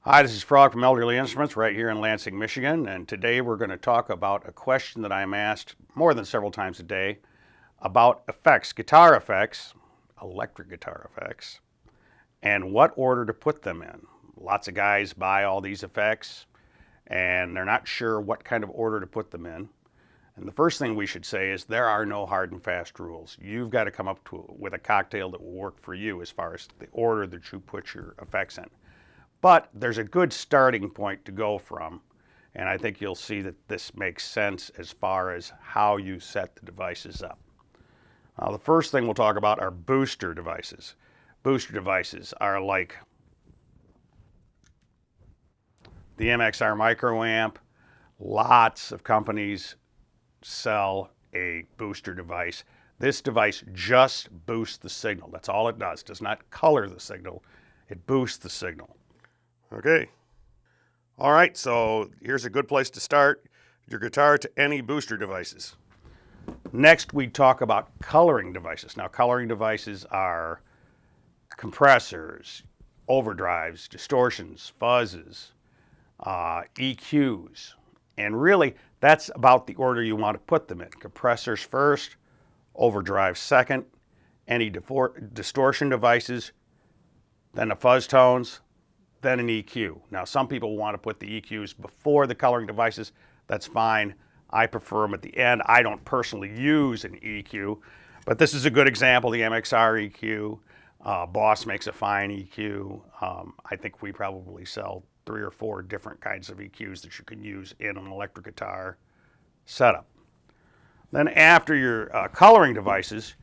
Hi, this is Frog from Elderly Instruments right here in Lansing, Michigan, and today we're going to talk about a question that I'm asked more than several times a day about effects, guitar effects, electric guitar effects, and what order to put them in. Lots of guys buy all these effects and they're not sure what kind of order to put them in. And the first thing we should say is there are no hard and fast rules. You've got to come up with a cocktail that will work for you as far as the order that you put your effects in. But there's a good starting point to go from, and I think you'll see that this makes sense as far as how you set the devices up. The first thing we'll talk about are booster devices. Booster devices are like the MXR microamp. Lots of companies sell a booster device. This device just boosts the signal. That's all it does. It does not color the signal. It boosts the signal. Okay. All right, so here's a good place to start your guitar to any booster devices. Next, we talk about coloring devices. Now, coloring devices are compressors, overdrives, distortions, fuzzes, EQs, and really that's about the order you want to put them in. Compressors first, overdrive second, any distortion devices, then the fuzz tones, then an EQ. Now, some people want to put the EQs before the coloring devices. That's fine. I prefer them at the end. I don't personally use an EQ, but this is a good example, the MXR EQ. Boss makes a fine EQ. I think we probably sell 3 or 4 different kinds of EQs that you can use in an electric guitar setup. Then after your coloring devices,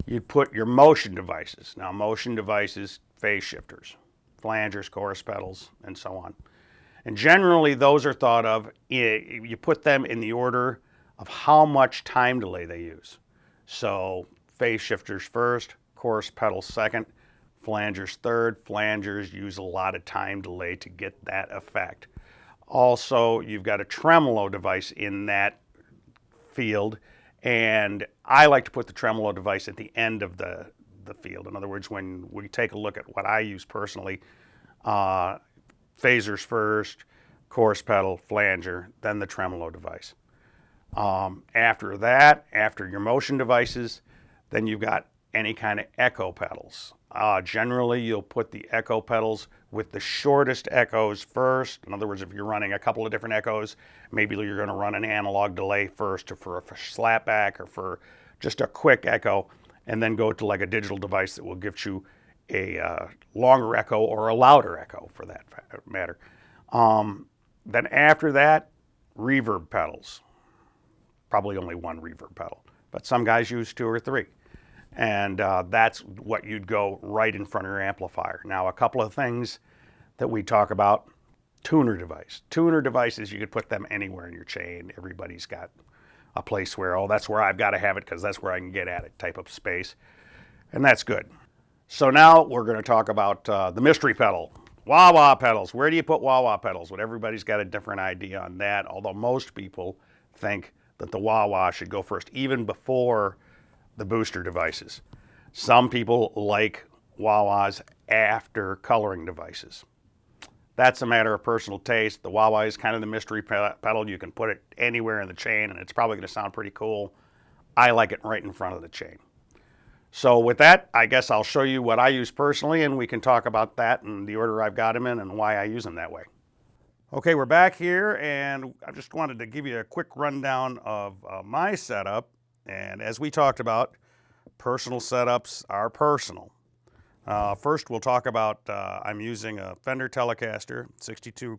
you put your motion devices. Now, motion devices, phase shifters, flangers, chorus pedals, and so on. And generally, those are thought of, you put them in the order of how much time delay they use. So phase shifters first, chorus pedals second, flangers third. Flangers use a lot of time delay to get that effect. Also, you've got a tremolo device in that field, and I like to put the tremolo device at the end of the field. In other words, when we take a look at what I use personally, phasers first, chorus pedal, flanger, then the tremolo device. After that, after your motion devices, then you've got any kind of echo pedals. Generally, you'll put the echo pedals with the shortest echoes first. In other words, if you're running a couple of different echoes, maybe you're going to run an analog delay first, or for a slapback, or for just a quick echo, and then go to like a digital device that will give you a longer echo or a louder echo for that matter. Then after that, reverb pedals. Probably only one reverb pedal, but some guys use 2 or 3. And that's what you'd go right in front of your amplifier. Now, a couple of things that we talk about: tuner device. Tuner devices, you could put them anywhere in your chain. Everybody's got a place where, oh, that's where I've got to have it because that's where I can get at it type of space. And that's good. So now we're going to talk about the mystery pedal. Wah-wah pedals. Where do you put wah-wah pedals? Well, everybody's got a different idea on that, although most people think that the wah-wah should go first, even before the booster devices. Some people like wah-wahs after coloring devices. That's a matter of personal taste. The wah-wah is kind of the mystery pedal. You can put it anywhere in the chain, and it's probably going to sound pretty cool. I like it right in front of the chain. So with that, I guess I'll show you what I use personally, and we can talk about that and the order I've got them in and why I use them that way. Okay, we're back here, and I just wanted to give you a quick rundown of my setup. And as we talked about, personal setups are personal. First, we'll talk about, I'm using a Fender Telecaster, 62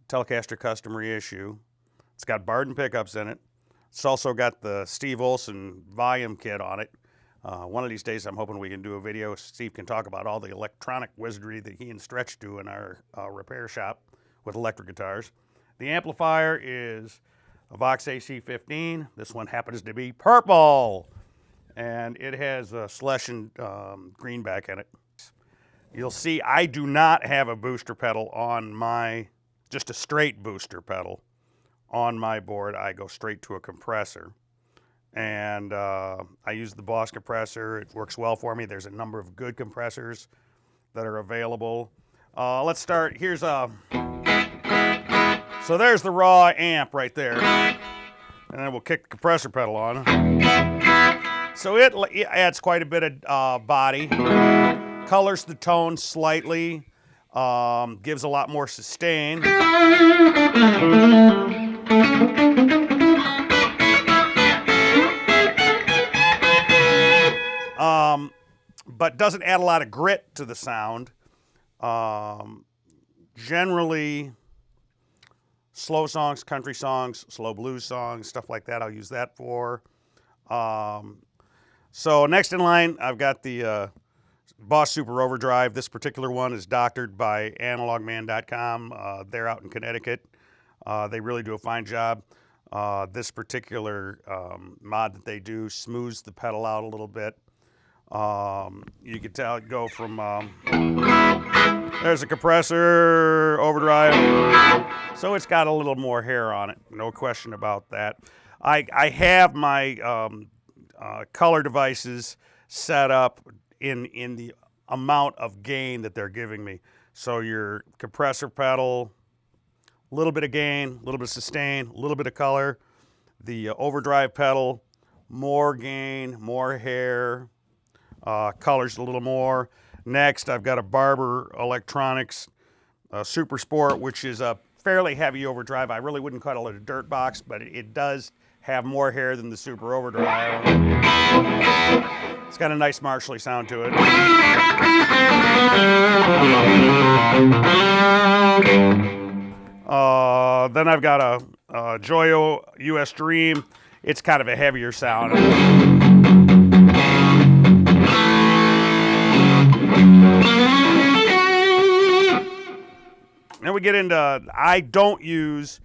Telecaster custom reissue. It's got Barden pickups in it. It's also got the Steve Olson volume kit on it. One of these days, I'm hoping we can do a video. Steve can talk about all the electronic wizardry that he and Stretch do in our repair shop with electric guitars. The amplifier is a Vox AC15. This one happens to be purple, and it has a Schlesinger greenback in it. You'll see I do not have a booster pedal on my, just a straight booster pedal on my board. I go straight to a compressor. And I use the Boss compressor. It works well for me. There's a number of good compressors that are available. Let's start. Here's a. So there's the raw amp right there, and then we'll kick the compressor pedal on. So it adds quite a bit of body, colors the tone slightly, gives a lot more sustain. But doesn't add a lot of grit to the sound. Generally, slow songs, country songs, slow blues songs, stuff like that, I'll use that for. So next in line, I've got the Boss Super Overdrive. This particular one is doctored by analogman.com. They're out in Connecticut. They really do a fine job. This particular mod that they do smooths the pedal out a little bit. You can tell it go from, there's a compressor, overdrive. So it's got a little more hair on it, no question about that. I have my color devices set up in the amount of gain that they're giving me. So your compressor pedal, a little bit of gain, a little bit of sustain, a little bit of color. The overdrive pedal, more gain, more hair, colors a little more. Next, I've got a Barber Electronics Super Sport, which is a fairly heavy overdrive. I really wouldn't call it a dirt box, but it does have more hair than the Super Overdrive. It's got a nice martially sound to it. Then I've got a Joyo US Dream. It's kind of a heavier sound. Then we get into, I don't use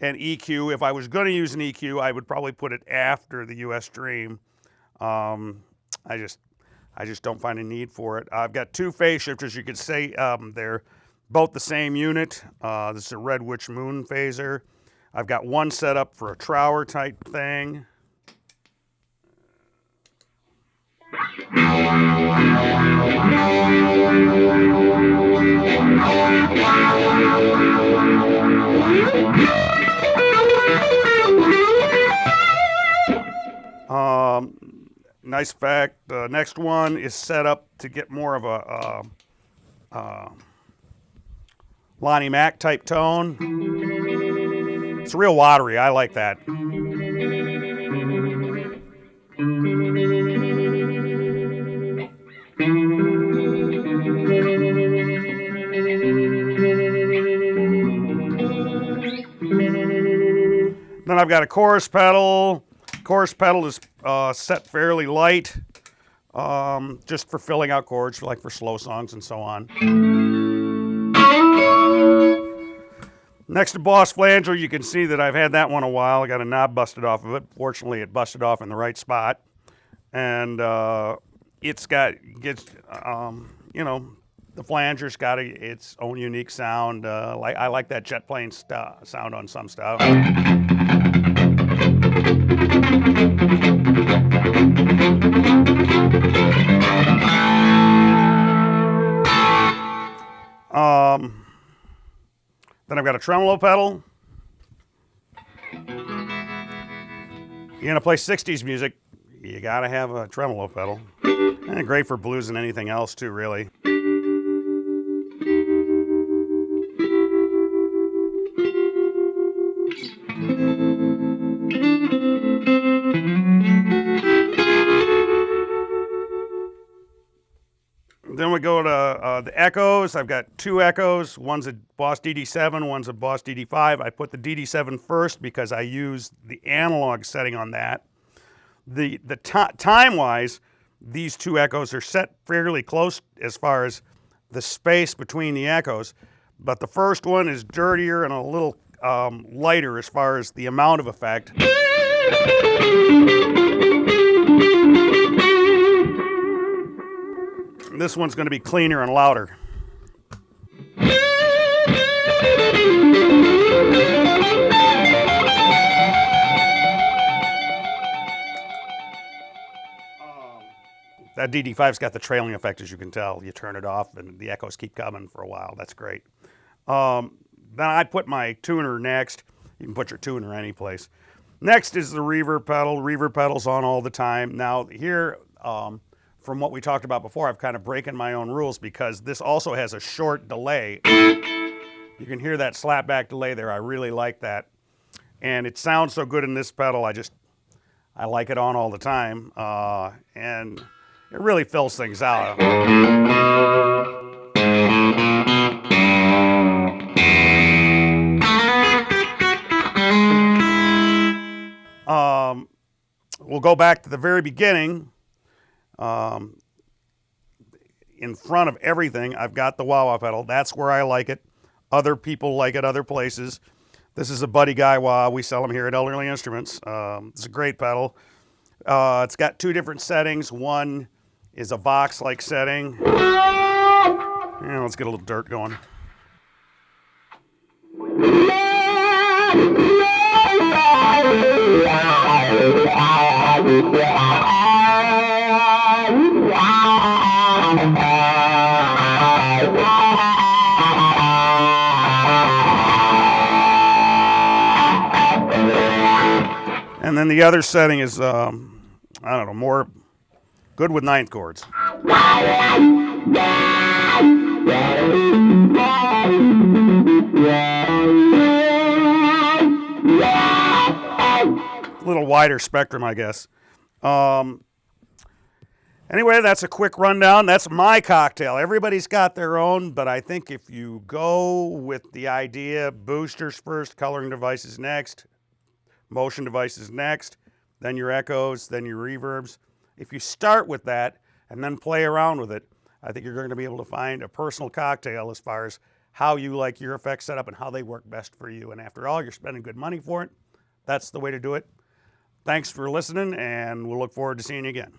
an EQ. If I was going to use an EQ, I would probably put it after the US Dream. I just don't find a need for it. I've got two phase shifters. You could say they're both the same unit. This is a Red Witch Moon phaser. I've got one set up for a Trower type thing. Nice effect. The next one is set up to get more of a Lonnie Mac type tone. It's real watery. I like that. Then I've got a chorus pedal. Chorus pedal is set fairly light, just for filling out chords, like for slow songs and so on. Next to Boss Flanger, you can see that I've had that one a while. I got a knob busted off of it. Fortunately, it busted off in the right spot. And it's got, you know, the flanger's got its own unique sound. I like that jet plane sound on some stuff. Then I've got a tremolo pedal. You're gonna play 60s music, you gotta have a tremolo pedal. And great for blues and anything else too, really. Then we go to the echoes. I've got two echoes. One's a Boss DD7, one's a Boss DD5. I put the DD7 first because I use the analog setting on that. The time-wise, these two echoes are set fairly close as far as the space between the echoes, but the first one is dirtier and a little lighter as far as the amount of effect. This one's going to be cleaner and louder. That DD5's got the trailing effect, as you can tell. You turn it off and the echoes keep coming for a while. That's great. Then I put my tuner next. You can put your tuner any place. Next is the reverb pedal. Reverb pedal's on all the time. Now here, from what we talked about before, I've kind of breaking my own rules because this also has a short delay. You can hear that slapback delay there. I really like that. And it sounds so good in this pedal. I like it on all the time. And it really fills things out. We'll go back to the very beginning. In front of everything, I've got the wah-wah pedal. That's where I like it. Other people like it other places. This is a Buddy Guy wah. We sell them here at Elderly Instruments. It's a great pedal. It's got two different settings. One is a Vox-like setting. Yeah, let's get a little dirt going. And then the other setting is, I don't know, more good with ninth chords. A little wider spectrum, I guess. Anyway, that's a quick rundown. That's my cocktail. Everybody's got their own, but I think if you go with the idea, boosters first, coloring devices next, motion devices next, then your echoes, then your reverbs. If you start with that and then play around with it, I think you're going to be able to find a personal cocktail as far as how you like your effects set up and how they work best for you. And after all, you're spending good money for it. That's the way to do it. Thanks for listening, and we'll look forward to seeing you again.